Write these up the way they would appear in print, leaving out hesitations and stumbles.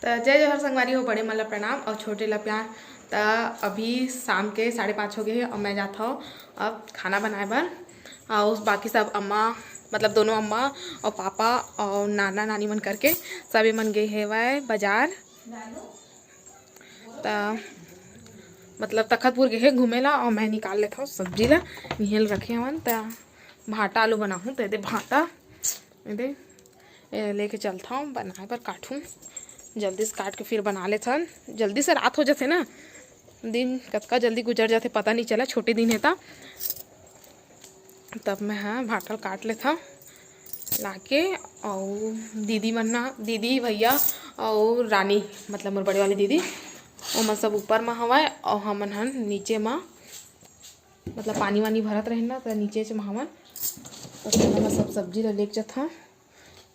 तो जय जवाहर संगवारी हो, बड़े मतलब प्रणाम और छोटे ला प्यार। तो अभी शाम के 5:30 हो गए हैं और मैं जाता हूँ अब खाना बनाए बर। और बाकी सब अम्मा मतलब दोनों अम्मा और पापा और नाना नानी मन करके सभी मन गए है वह बाजार। तो मतलब तखतपुर गए है घूमे ला और मैं निकाल लेता हूँ सब्जी ला निहल रखे हवन। तो भाटा आलू बनाऊँ तो दे भाटा दे लेके चलता हूँ बनाए पर काटूँ जल्दी से काट के फिर बना ले थन। जल्दी से रात हो जाते ना, दिन कतका जल्दी गुजर जाते पता नहीं चला। छोटे दिन है तब मैं हाँ भाटल काट लेता लाके। और दीदी मन ना दीदी भैया और रानी मतलब मोर बड़े वाली दीदी वो मन सब ऊपर में हवा और हमन हन नीचे में मतलब पानी वानी भरत रहे ना तो नीचे से हवन। तो मैं सब सब्जी ला लेके जाता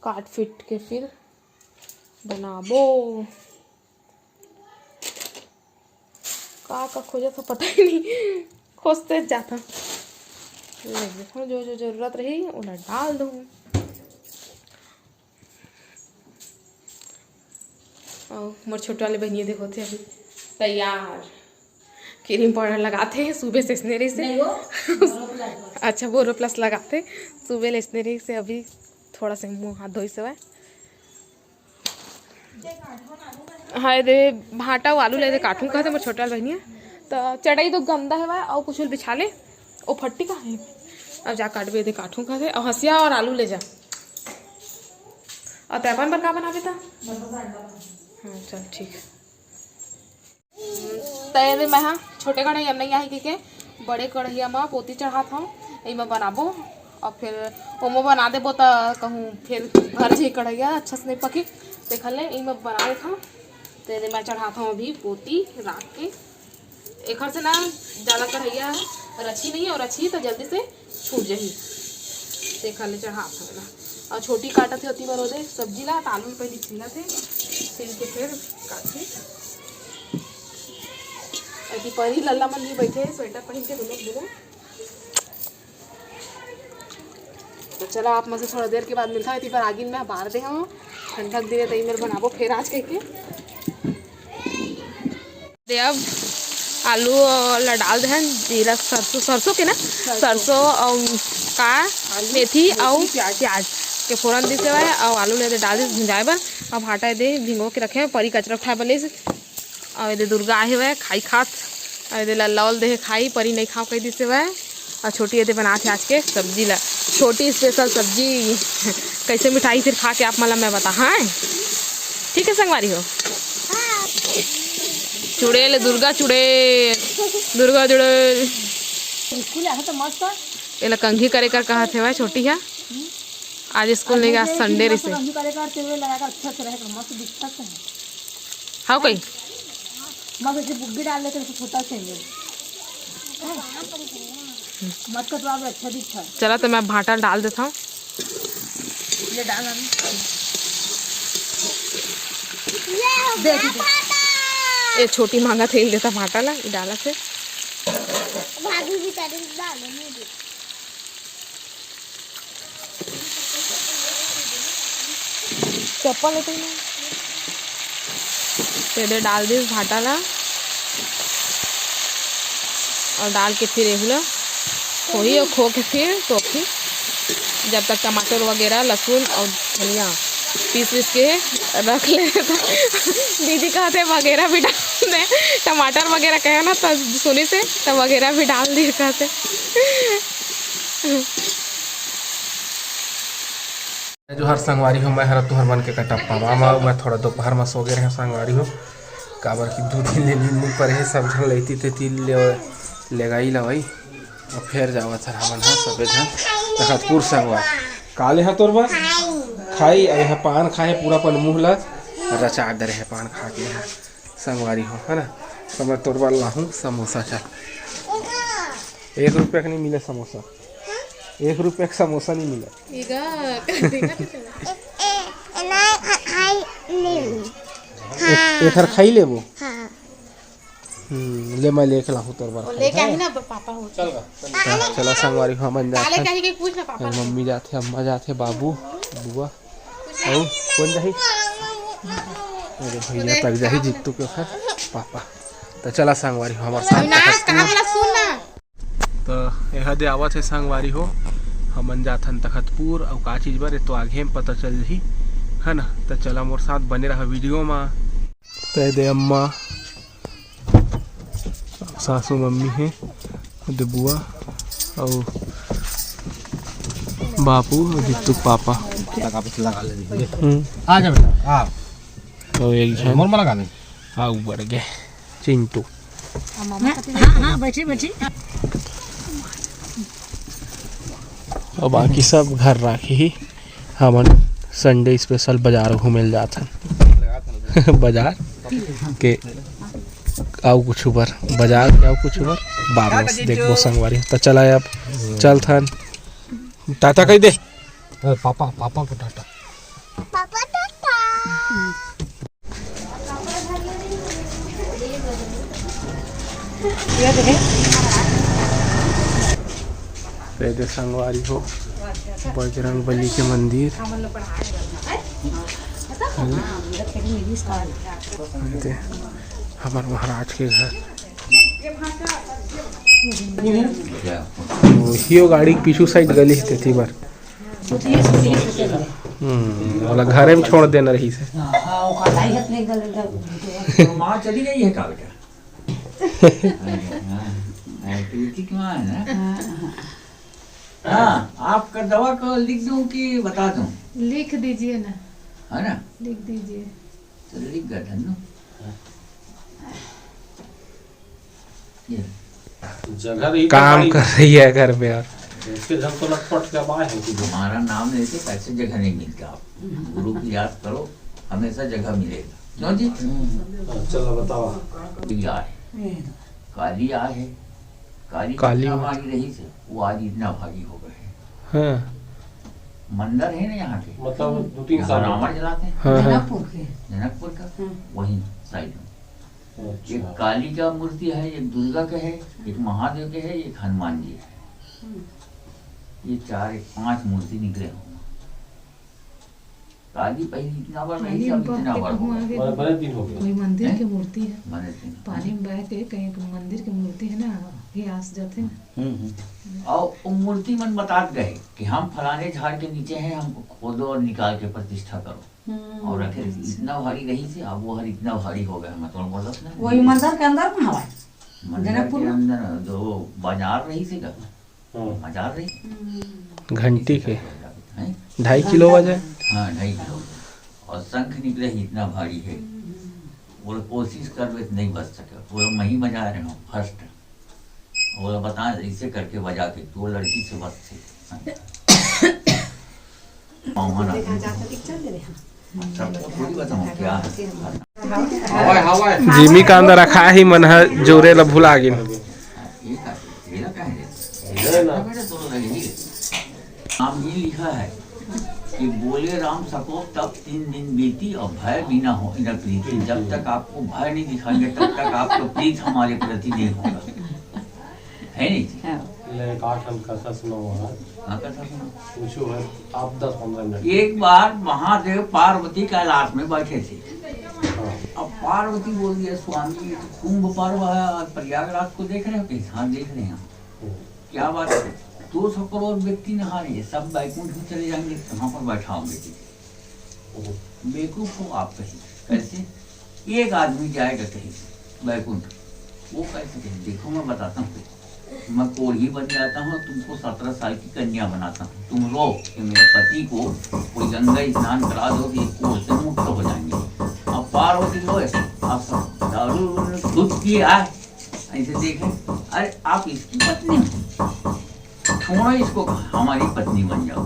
काट फिट के फिर बनाबो। का खोजा तो पता ही नहीं, खोजते जाता जो जो जरूरत रही उन्हें डाल दूँ। और मोर छोटे वाले बहनिए देखो थे अभी तैयार क्रीम पाउडर लगाते हैं सुबह से स्नेरी से अच्छा बोरो प्लस लगाते सुबह स्नेरी से। अभी थोड़ा सा मुँह हाथ धोई से हाँ दे भाटा और आलू ले दे काटूँ कहते मोर छोटा बहनिया। तो चटाई तो गंदा है वह और कुछ बिछा ले ओ फट्टी का है अब जा काट दे काटूँ कहते और हंसिया और आलू ले जा। और तैपन पर का बनावे था हाँ चल ठीक है। तय दे मैं हाँ छोटे कढ़ैया नहीं आई के बड़े कढ़ैया में पोती चढ़ाता हूँ में बनाबो और फिर ओमो बना देबो तो कहूँ फिर भर जी कढ़ैया अच्छा से नहीं पकी देख ले इनमें बना देता हूँ। तो मैं चढ़ाता हूँ अभी पोती राख के एक से ना ज़्यादा कढ़ैया रची नहीं है और रची तो जल्दी से छूट जाही देख ले चढ़ाता हूँ ना। और छोटी काटत होती बरोदे सब्जी ला तो आलू पहले छीला थे छील के फिर काटे ऐसी परी लल्ला मन भी बैठे स्वेटर पहन के दोनों। तो चलो आप मुझे थोड़ा देर के बाद मिलता है पर आगे में बाहर दे हम ठंडक दे तई मेरे बनाबो फिर आज कह के दे। अब आलू ला डाल दे जीरा सरसों के ना सरसों और का मेथी और प्याज के फोरन दी से और आलू ले दे डाल दे भुंजाए बर। अब भाटा दे भिंगो के रखे परी कचरा उठाए बले और दे दुर्गा आहे वह खाई खात और दे लल्लावल दे खाई परी नहीं खाओ कही दी से वह। और छोटी ये बनाते आज के सब्जी ला छोटी स्पेशल सब्जी कैसे मिठाई फिर खा के आप मतलब मैं बता हाँ ठीक है संगवारी हो। चुड़ैल दुर्गा चुड़ैल दुर्गा चुड़ैल ये कंघी करे कर कहा थे वह छोटी है आज स्कूल नहीं गया संडे से हाँ कोई बुग्गी डाल लेते छोटा चाहिए मत का तो आप अच्छा दिखता है। चला तो मैं भाटा डाल देता हूँ ये डालना ये छोटी मांगा तेल देता भाटा ला डाला से भाभी भी डालो चप्पल लेते ही ना डाल दी भाटा ला और डाल के फिर एहुला खोई और खो के फिर टोकी जब तक टमाटर वगैरह लहसुन और धनिया पीस के रख ले। दीदी कहते वगैरह भी डाल दे टमाटर वगैरह कहे ना तो सुनी से तो वगैरह भी डाल दिए कहते। जो हर संगवारी हो मैं हर तुहर बन के कटप्पा मामा मैं थोड़ा दोपहर में सो गए रहे संगवारी हो काबर की 2 दिन ले नींद पर है सब जन लेती थे तिल ले गई ला भाई और फिर जावा था हमन है सबे जन तखतपुर संगवार काले हा तोर बस खाई अब पान खाए पूरा पन मुँह ला रचा दे रहे पान खा के यहाँ संगवारी हो है ना। तो मैं तोर बार लाहूँ समोसा चल 1 रुपया का नहीं मिले समोसा 1 रुपया का समोसा नहीं मिला एक खाई ले वो ले मैं लेके लाहूँ तोर बार लेके आई ना पापा हो चला संगवारी हो मन जाते मम्मी जाते अम्मा जाते बाबू बुआ और कौन जाही मेरे भैया तक जाही जीतू के फिर पापा तो चला संगवारी हो हमारे साथ तो यह दे आवत है संगवारी हो हमन जाथन तखतपुर और का चीज बारे तो आगे में पता चल ही है ना। तो चला मोर साथ बने रहा वीडियो में। तो दे अम्मा सासू मम्मी है दे बुआ और बापू और जीतू पापा आ जा बेटा आ और एक जन मोर में लगा दे हाँ बढ़ गए चिंटू हाँ बैठी बैठी और बाकी सब घर राखी ही हमन संडे स्पेशल बाजार घूमे जाथन बाजार के आओ कुछ ऊपर बाजार के आओ कुछ ऊपर बाद में देखो संगवारी। तो चला अब चल थन टाटा कह दे पापा पापा को टाटा दे संगवारी हो बजरंग बली के मंदिर हमारे महाराज के घर हियो गाड़ी के पीछू साइड गली थी बार वाला घरे में छोड़ देना रही से माँ चली गई है काल का हाँ आपका दवा को लिख दूं कि बता दूं? लिख दीजिए ना, है ना, लिख दीजिए। चलो लिख गया धन्नो काम कर रही है घर में यार हमारा नाम लेते पैसे जगह नहीं मिलता। आप गुरु की याद करो हमेशा जगह मिलेगा। क्यों जी? चलो बताओ काली आ है काली हमारी रही से वो आज इतना भारी हो गए हैं। हाँ मंदिर है ना यहाँ के, मतलब 2-3 साल रावण जलाते हैं हाँ जनकपुर का वही साइड में। एक काली का मूर्ति है, एक दुर्गा का है, एक महादेव के है, एक हनुमान जी है। ये 4-5 मूर्ति निकले होंगे। काली पहले इतना बड़ा नहीं, अब इतना बड़ा बड़े दिन हो गए। कोई मंदिर की मूर्ति है, बने थे। पानी में बह के कहीं मंदिर की मूर्ति है ना, ये आस जाते हैं। और वो मूर्ति मन बता गए कि हम फलाने झाड़ के नीचे हैं, हमको खोदो और निकाल के प्रतिष्ठा करो और रखे। इतना भारी रही थी, अब वो हर इतना भारी हो गया। मैं तो बोल रहा था वही मंदिर के अंदर कहाँ है? मंदिर के अंदर जो बाजार रही थी का बाजार रही घंटी के हैं 2.5 किलो वजन। हाँ 2.5 किलो और शंख निकले ही इतना भारी है। वो कोशिश कर रहे नहीं बच सके, वो मैं ही बजा रहे हूँ फर्स्ट। वो बता ऐसे करके बजा के तो लड़की से बच से सबको थोड़ी बताऊँ क्या है। जिमी का अंदर रखा ही मन है जोरे ला भुला गिन। नाम ये लिखा है कि बोले राम सको तब 3 दिन बीती और भय बिना हो इधर प्रीति। जब तक आपको भय नहीं दिखाएंगे तब तक आपको प्रीत हमारे प्रति नहीं होगा, है नहीं जी? आप 10-15 मिनट। एक बार महादेव पार्वती कैलाश में बैठे थे। अब पार्वती बोल दिया स्वामी कुंभ पर्व है और प्रयागराज को देख रहे हो कि? हाँ देख रहे हैं। क्या बात है? 200 करोड़ व्यक्ति नहा रहे हैं, सब बैकुंठ में चले जाएंगे, कहाँ पर बैठा हूँ बेटी? बेवकूफ हो आप कहीं? कैसे एक आदमी जाएगा कहीं बैकुंठ? वो कैसे कहीं? देखो मैं बताता हूँ। मैं कोढ़ी बन जाता हूँ, तुमको 17 साल की कन्या बनाता हूँ। तुम रो कि मेरे पति को कोई गंगा स्नान करा दो कि कोढ़ से मुक्त हो जाएंगे। अब पार्वती रो आप सब दारू दूध की आए ऐसे देखे, अरे आप इसकी पत्नी हो, छोड़ो इसको, हमारी पत्नी बन जाओ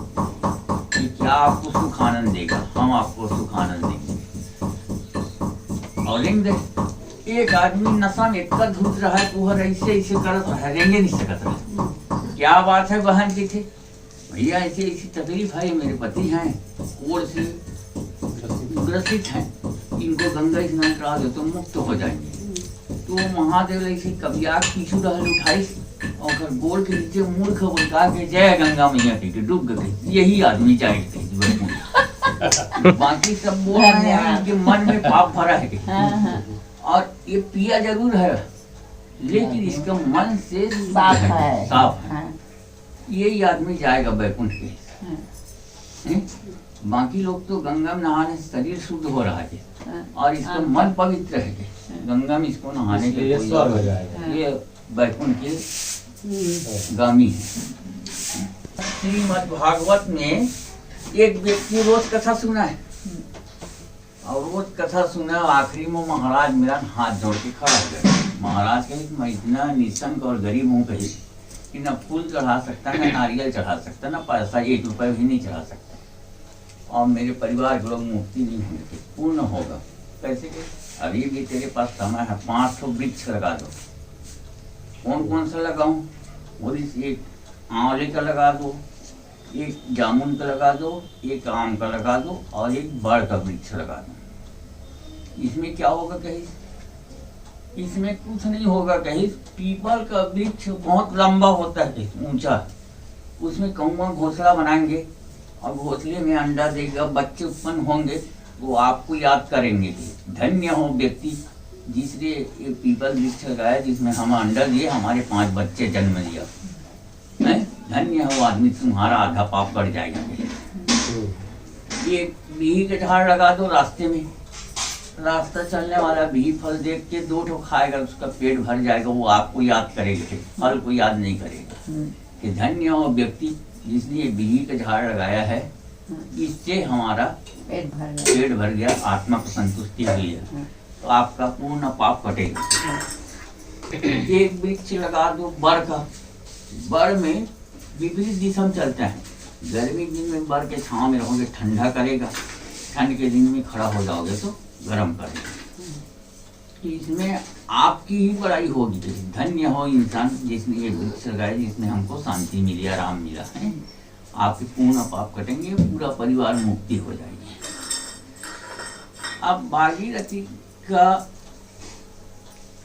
कि क्या आपको सुख आनंद देगा, हम आपको सुख आनंद देंगे। और लिंग दे एक आदमी नशा में इतना धुत रहा है तो ऐसे ऐसे करत रहा है, रेंगे नहीं सकत रहा। क्या बात है बहन जी थे भैया ऐसी ऐसी तकलीफ है, मेरे पति हैं कोढ़ से ग्रसित हैं, इनको गंगा स्नान करा दो तो मुक्त हो जाएंगे। तो महादेव ऐसे कभी आग पीछू रहल उठाई और गोड़ के नीचे मूर्ख उनका के जय गंगा मैया के डूब गए। यही आदमी चाहिए बाकी सब बोल रहे हैं इनके मन में पाप भरा है और ये पिया जरूर है लेकिन इसका मन से साफ है। साफ है। यही आदमी जाएगा बैकुंठ के। हैं? बाकी लोग तो गंगा में नहाने से शरीर शुद्ध हो रहा है और इसका मन पवित्र है। गंगा में इसको नहाने के ये कोई स्वर्ग हो जाएगा। ये बैकुंठ के गामी है। श्रीमद् भागवत में एक व्यक्ति रोज कथा सुना है और रोज कथा सुना आखिरी में महाराज मेरा हाथ जोड़ के खड़ा हो गया। महाराज कहे कि मैं इतना निशंक और गरीब हूँ कही कि न फूल चढ़ा सकता न नारियल चढ़ा सकता न पैसा 1 रुपये भी नहीं चढ़ा सकता और मेरे परिवार के लोग मुक्ति नहीं होंगे पूर्ण होगा। कैसे के अभी भी तेरे पास समय है 500 वृक्ष लगा दो। कौन कौन सा लगाऊं? और इस एक आंवले का लगा दो, एक जामुन का लगा दो, एक आम का लगा दो और एक बड़ का वृक्ष लगा दो। इसमें क्या होगा कहीं? इसमें कुछ नहीं होगा कहीं। पीपल का वृक्ष बहुत लंबा होता है ऊंचा, उसमें कौवा घोंसला बनाएंगे और घोंसले में अंडा देगा, बच्चे उत्पन्न होंगे, वो आपको याद करेंगे। धन्य हो व्यक्ति जिसने ये पीपल वृक्ष लगाया जिसमें हम अंडा दिए, हमारे 5 बच्चे जन्म दिया। धन्य हो आदमी, तुम्हारा आधा पाप कट जाएगा। ये बिही के झाड़ लगा दो रास्ते में, रास्ता चलने वाला बिही फल देख के 2 ठो खाएगा, उसका पेट भर जाएगा, वो आपको याद करेगा, फल को याद नहीं करेगा। कि धन्य हो व्यक्ति जिसने बिही का झाड़ लगाया है, इससे हमारा पेट भर गया, आत्मा को संतुष्टि हुई है, तो आपका पूर्ण पाप कटेगा। एक वृक्ष लगा दो बड़ का, बड़ में विपरीत दिशा में चलता है। गर्मी के दिन में बड़ के छांव में रहोगे ठंडा करेगा, ठंड के दिन में खड़ा हो जाओगे तो गर्म करेगा। इसमें आपकी ही बड़ाई होगी। धन्य हो इंसान जिसने ये वृक्ष लगाया, जिसने हमको शांति मिली, आराम मिला है। आपके पूर्ण पाप कटेंगे, पूरा परिवार मुक्ति हो जाएगी। अब भागीरथी का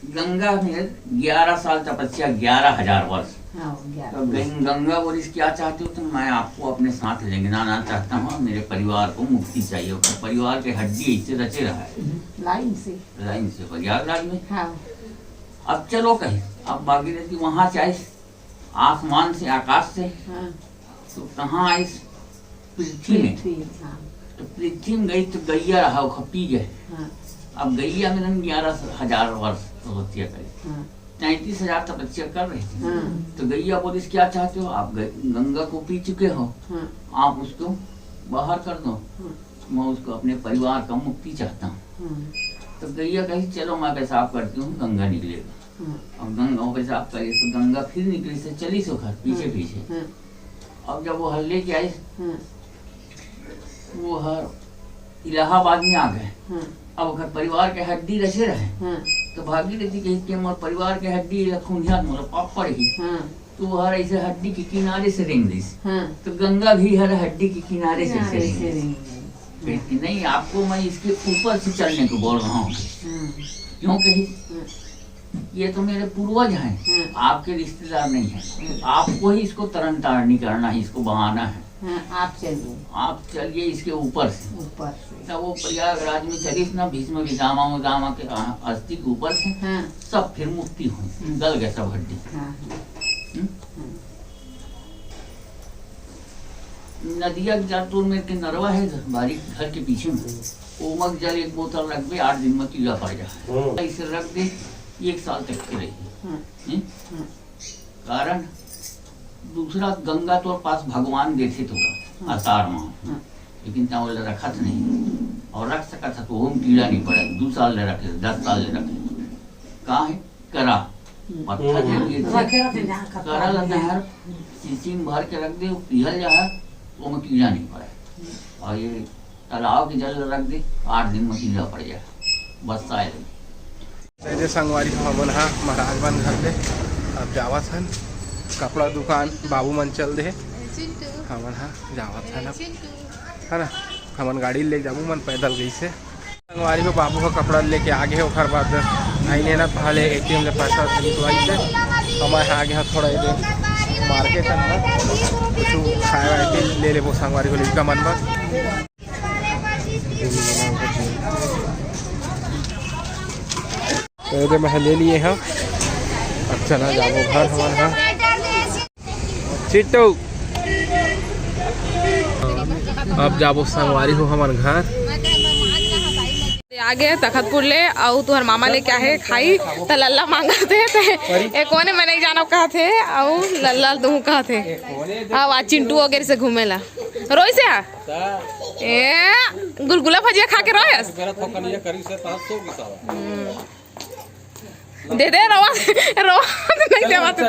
गंगा में 11 साल तपस्या, 11,000 वर्ष। तो गंगा बोलिस क्या चाहते हो? तो मैं आपको अपने साथ लेना चाहता हूँ, मेरे परिवार को मुक्ति चाहिए। परिवार के हड्डी इससे रचे रहा है लाइन से प्रयागराज में। अब चलो कहीं, अब भागीरथी वहां से आई आसमान से, आकाश से, तो कहाँ आई? पृथ्वी में। तो पृथ्वी में गई तो गैया रहा, पी गए। अब गैया में 11,000 वर्ष तपस्या करी, 33,000 तपस्या कर रहे थे। तो गैया बोली क्या चाहते हो? आप गंगा को पी चुके हो, आप उसको बाहर कर दो, मैं उसको अपने परिवार का मुक्ति चाहता हूँ। तो गैया कही चलो मैं पेशाब करती हूँ, गंगा निकलेगा। अब गंगा पेशाब करी तो गंगा फिर निकली से चली सो घर पीछे पीछे। अब जब वो हल्ले के आई, वो हर इलाहाबाद में आ गए। अब घर परिवार के हड्डी रचे रहे, तो भागीरथी कही कि हमारे परिवार के हड्डी खूनियात मोला पाप पड़ेगी। तो हर ऐसे हड्डी के किनारे से रेंग दी। तो गंगा भी हर हड्डी के किनारे से कहती नहीं, आपको मैं इसके ऊपर से चलने को बोल रहा हूँ। क्यों कही? ये तो मेरे पूर्वज हैं, आपके रिश्तेदार नहीं है। आपको ही इसको तरन तारनी करना है, इसको बहाना है। आप चलिए इसके ऊपर से। तब वो प्रयागराज में चली ना, भीष्म विदामा के अस्थि के ऊपर से सब फिर मुक्ति हुई, गल गए सब हड्डी। नदिया जलपुर में के नरवा है बारी घर के पीछे में, ओमक जल 1 बोतल रख दे, 8 दिन में कीड़ा पड़ जाए। इसे रख दे 1 साल तक के रही। कारण दूसरा गंगा तो पास भगवान देते तो आसार माह, लेकिन तब रखा नहीं और रख सका था तो हम कीड़ा नहीं पड़ा। 2 साल ले रखे, 10 साल ले रखे। कहाँ है? करा पत्थर करा नहर शीशी में भर के रख दे, पिघल जाए वो में कीड़ा नहीं पड़ा। और ये तालाब के जल रख दे, 8 दिन में कीड़ा पड़ जाए, बस आए जैसे संगवारी हमन हा महाराज बन घर पे अब जावत हन कपड़ा दुकान बाबू मन चल दे हमन हा जावत हन है ना। हमन गाड़ी ले जाबू मन पैदल गई से संगवारी को बाबू का कपड़ा लेके आगे ओखर बाद आईने ना पहले ATM ले पैसा निकलवाई से हमारे आगे हाँ थोड़ा इधर मार्केट अंदर कुछ खाए वाए ले ले वो संगवारी को लेकर मन बस तो ये मैं ले लिए हैं। अब चला जाओ घर हमारा चिट्टू। अब जाबो संगवारी हो हमारे घर। आ गए तखतपुर ले और तुहर मामा ले क्या है खाई तो लल्ला मांगा थे एक कोने में नहीं जाना कहा थे और लल्ला तुम कहा थे। हाँ वहाँ चिंटू वगैरह से घूमेला रोई से ए गुलगुला भजिया खा के रोयस दे दे रवा रवा नहीं देवा तो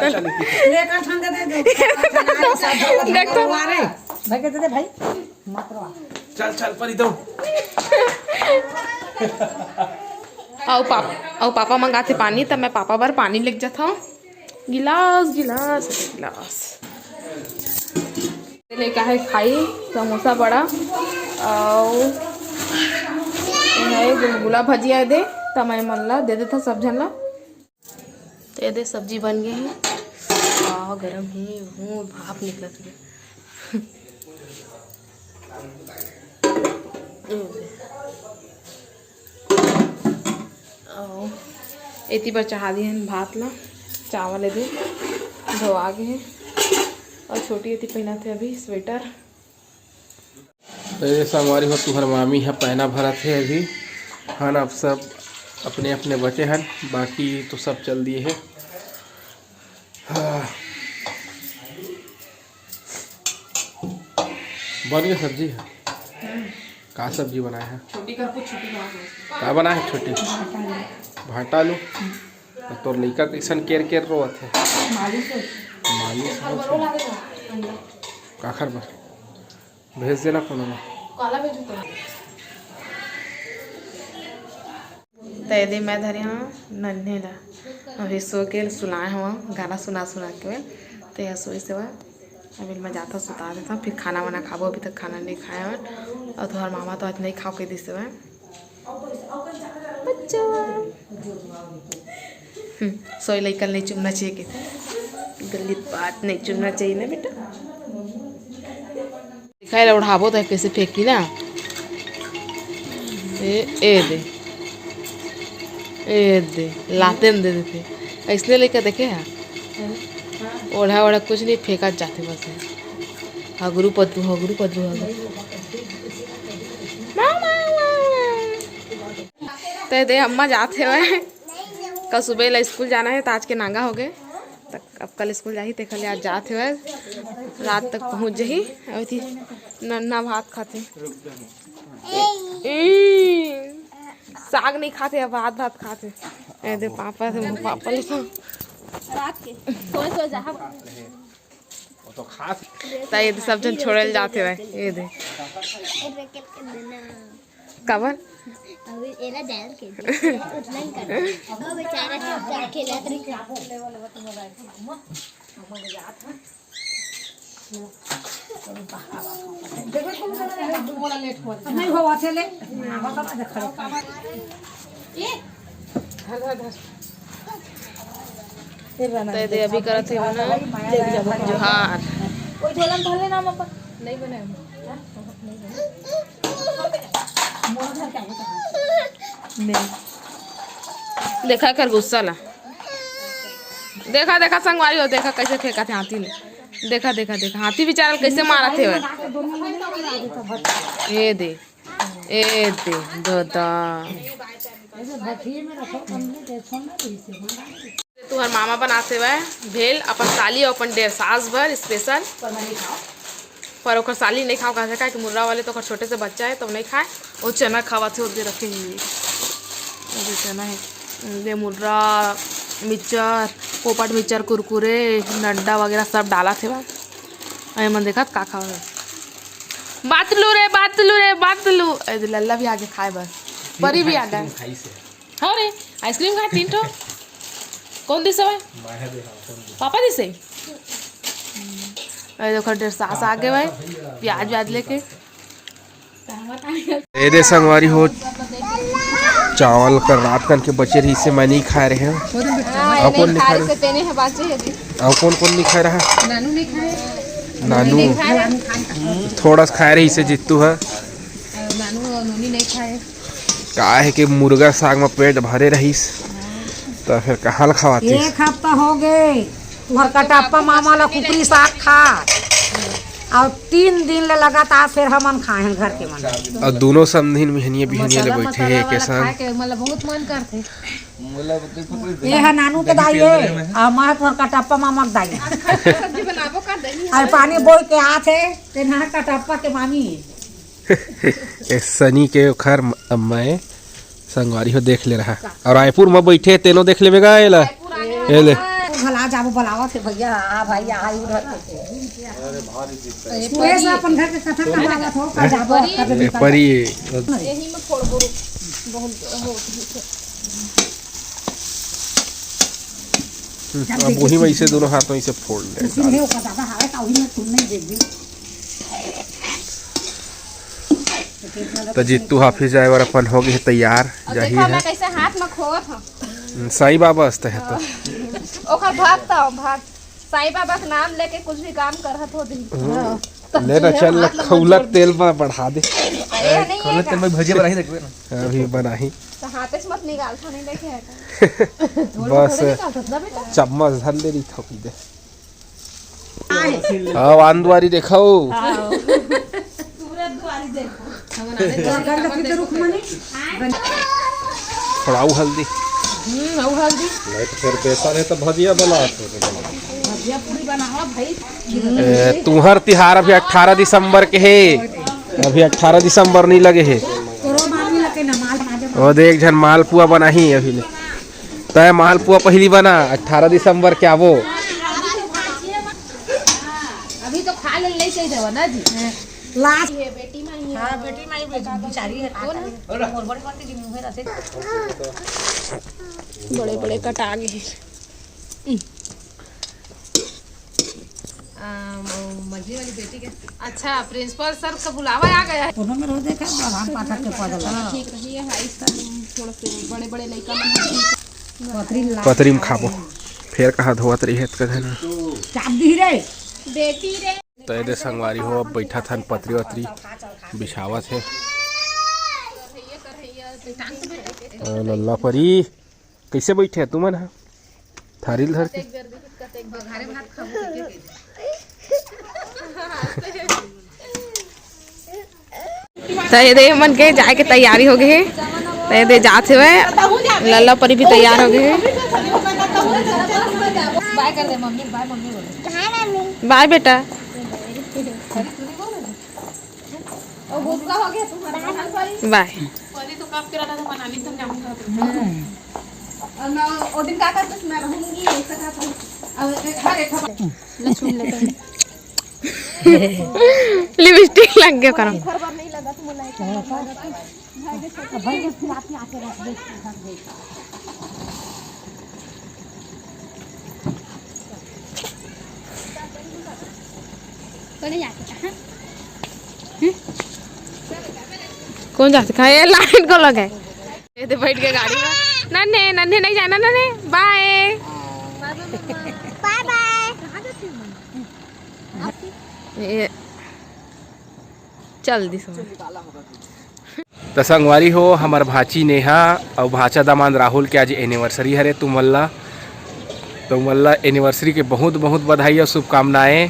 देख तो भाई कहते थे भाई मत रवा चल चल परी दो। और पापा मंगाते पानी तब मैं पापा बार पानी लेके जाता हूँ गिलास गिलास गिलास लेके है खाई समोसा बड़ा और गुलगुला भजिया दे तब मैं मन ला दे देता सब जन ला तो ये दे सब्जी बन गई है गरम ही हूँ भाप निकला तुझे इतनी पर चढ़ा दिए हैं भात ला चावल दे धोआ गए हैं और छोटी इतनी पहना थे अभी स्वेटर। तो ये संगवारी हो तुहर मामी है पहना भरा थे अभी हन अब सब अपने अपने बचे हैं बाकी तो सब चल दिए है। बन गई सब्जी है का सब्जी बनाया है छोटी का कुछ छोटी का बना है छोटी भाटा लो तो लड़का कैसन केर केर रोत है मालिश काखर पर भेज देना कोनो में काला भेजू तो यदि मैं धरी हाँ नन्हे ला अभी सो के सुनाए हुआ गाना सुना सुना के तो यह सोई से अभी मैं जाता सुता देता फिर खाना वाना खाबो अभी तक खाना नहीं खाया और तुम्हारा मामा तो आज नहीं खाओ के दिसे हुआ बच्चा सोई लइकल नहीं चुनना चाहिए कि गलत बात नहीं चुनना चाहिए ना बेटा दिखाई उठाबो तो कैसे फेंकी ना ए दे लाते न दे देते ऐसने लेकर देखे है ओढ़ा ओढ़ा कुछ नहीं फेंका जाते बस हगरू पद्रू हगरू पद्रू तो दे अम्मा जाते हुए कल सुबह ला स्कूल जाना है तो आज के नांगा हो गए तक अब कल स्कूल जा ही तो कल आज जाते हुए रात तक पहुँच जाही अभी नन्ना भात खाते साग नहीं खाते अब भात खाते दे पापा से पापा लिखा तो ये सब जन छोड़े जाते हुए ये दे कबर नहीं हो चले तो दे अभी करत है ना जोहार कोई झोलन भले नाम अपन नहीं बने देखा कर गुस्सा ला देखा देखा संगवारी हो देखा कैसे फेंका थे हाथी ने देखा देखा देखा हाथी बेचारा कैसे मारा थे ये दे दादा तुम्हार मामा बनाते हुए भेल अपन साली और अपन डेढ़ सास भर स्पेशल पर ओकर साली नहीं खाओ कहा कि मुर्रा वाले तो छोटे से बच्चा है तो नहीं खाए वो चना खावा थे दे रखे हुए चना है दे मुर्रा मिक्सचर पोपट मिक्सचर कुरकुरे नड्डा वगैरह सब डाला थे अरे मन देखा का खा बात लू लल्ला भी आगे खाए बस परी भी आ गए हाँ रे आइसक्रीम खाए 3 ठो कौन दिसे भाई पापा दिसे अरे देखो डेढ़ सास आ गए भाई प्याज व्याज लेके ये दे संगवारी हो चावल कर रात कन के बचे रही से मैं नहीं खा रहे हैं और कौन नहीं खा रहे और कौन नहीं खा रहा नानू थोड़ा सा खा रही से जितू है का है कि मुर्गा साग में पेट भरे रहीस तो फिर कहाँ खवाती। एक हफ्ता हो गए तुहर कटप्पा मामा ला कुकरी साग खा और 3 दिन ले लगातार फिर हमन खाए हैं घर के मन और दोनों समधिन मिहनिए बिहनिए ले बैठे हैं के संग। मतलब बहुत मन करते ये है नानू के दाई है और मैं तुहर कटप्पा मामा के दाई और पानी बोल के आते ते ना कटप्पा के मामी ए सनी के घर मैं संगवारी हो देख ले रहा और रायपुर में बैठे तेनो देख ले बेगा एला एले भला जाबो बुलावा थे भैया आ भाई आई उधर पूरे से अपन घर के कथा कहावत हो का जाबो ए परी यही में फोड़ बोरो बहुत अब वही वैसे दोनों हाथों से फोड़ ले। इसलिए वो कथा हवे का वही में तुम नहीं देख दी तो जित्तू हाफिज जाए और अपन हो गए तैयार जाही है कैसे हाथ में खोवत हूं साईं बाबा अस्ते है तो ओकर भक्त हो भक्त साईं बाबा के नाम लेके कुछ भी काम करत हो दिन ले ना चल खौलक तेल में बढ़ा दे खौलक तेल में भजिया बनाही देखबे ना अभी बनाही तो हाथे से मत निकाल था नहीं देखे है बस चम्मच धर ले रही थोड़ी दे हां आंदवारी देखो थोड़ा हल्दी नहीं तो फिर पैसा नहीं तो भजिया बना तुहर तिहार अभी 18 दिसंबर के है अभी 18 दिसंबर नहीं लगे है और देख जन मालपुआ बना ही अभी ले तय मालपुआ पहली बना 18 दिसंबर क्या वो अभी तो खा ले चाहिए ना जी लास्ट बेटी में हां बेटी माई बेचारी है और बड़े बड़े दिन हुए रहते बड़े बड़े कटा गए मझली वाली बेटी के अच्छा प्रिंसिपल सर का बुलावा आ गया है कोनो में रोज देखा भगवान पाठक के पद लगा ठीक रही है हाई थोड़ा से बड़े बड़े लड़का में पथरी पतरी में खाबो फिर कहा धोवत रही है कदन चाप दी रे बेटी रे तो दे संगवारी हो अब बैठा था पतरी वतरी बिछावत है लल्ला परी कैसे बैठे तुम ना थारिल धर के तो ये दे मन के जाए के तैयारी हो गई है तो ये दे जाते हुए लल्ला परी भी तैयार हो गए हैं बाय कर दे मम्मी बाय मम्मी बोले बाय बेटा बाय तो कब किराना तो बनानी तुम जाऊंगा और मैं वो दिन का करते मैं रहूंगी ऐसा था अब हर एक लक्ष्मी लेते लिपस्टिक लग गया करो कौन जाते कहा ये लाइन को लगे ये तो बैठ के गाड़ी में नन्हे नन्हे नहीं जाना नन्हे बाय बाय बाय ये चल दी तो संगवारी हो हमार भाची नेहा और भाचा दामाद राहुल के आज एनिवर्सरी है तुमल्ला एनिवर्सरी के बहुत बहुत बधाई और शुभकामनाएं।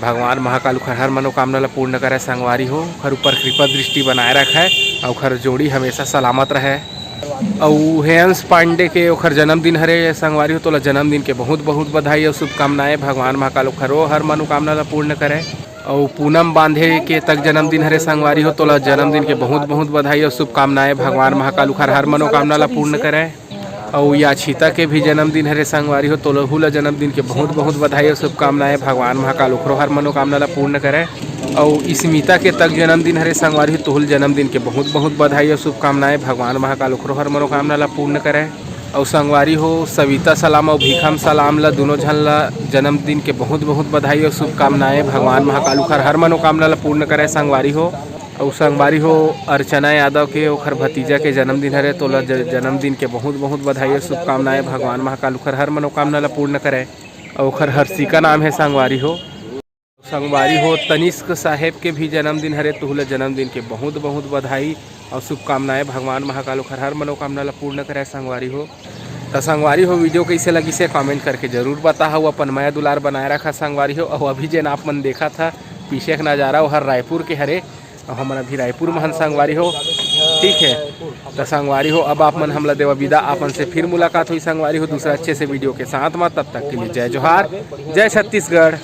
भगवान महाकाल हर मनोकामना ला पूर्ण करे संगवारी हो खर ऊपर कृपा दृष्टि बनाए रखे और खर जोड़ी हमेशा सलामत रहे। और हेंस पांडे के ओखर जन्मदिन हरे संगवारी हो तो जन्मदिन के बहुत बहुत बधाई और शुभकामनाएं। भगवान महाकाल खरो हर मनोकामना ला पूर्ण करे। और पूनम बांधे के तक जन्मदिन हरे संगवारी हो तो जन्मदिन के बहुत बहुत बधाई और शुभकामनाएं। भगवान महाकाल हर मनोकामना ला पूर्ण करे। और याचिता के भी जन्मदिन हरे संगवारी हो तो लहू जन्मदिन के बहुत बहुत बधाई और शुभकामनाएं। भगवान महाकाल ओखरो हर मनोकामना ला पूर्ण करे। और स्मिता के तक जन्मदिन हरे संगवारी हो तोहुल जन्मदिन के बहुत बहुत बधाई और शुभकामनाएं। भगवान महाकाल ओखरो हर मनोकामना ला पूर्ण करे। और संगवारी हो सविता सलाम और भीखम सलाम ला दोनों झन ला जन्मदिन के बहुत बहुत बधाई और शुभकामनाएं। भगवान महाकाल हर मनोकामना ला पूर्ण करे संगवारी हो। और संगवारी हो अर्चना यादव के ओखर भतीजा के जन्मदिन हरे तो जन्मदिन के बहुत बहुत बधाई और शुभकामनाएं। भगवान महाकाल हर मनोकामना ला पूर्ण करे। और ओखर हर्षिका नाम है संगवारी हो। संगवारी हो तनिष्क साहेब के भी जन्मदिन हरे, तुहले जन्मदिन के बहुत बहुत बधाई और शुभकामनाएं। भगवान महाकाल ओखर हर मनोकामना ला पूर्ण करे संगवारी हो। तो संगवारी हो वीडियो कैसे लगी से कमेंट करके जरूर बता हो। अपन माया दुलार बनाए रखा संगवारी हो। और अभी जेन आप मन देखा था पीछे का नज़ारा वो हर रायपुर के हरे और हमन अभी रायपुर में संगवारी हो। ठीक है तो संगवारी हो अब आप मन हमला देवा विदा। आपन से फिर मुलाकात हुई संगवारी हो दूसरा अच्छे से वीडियो के साथ में। तब तक के लिए जय जोहार, जय छत्तीसगढ़।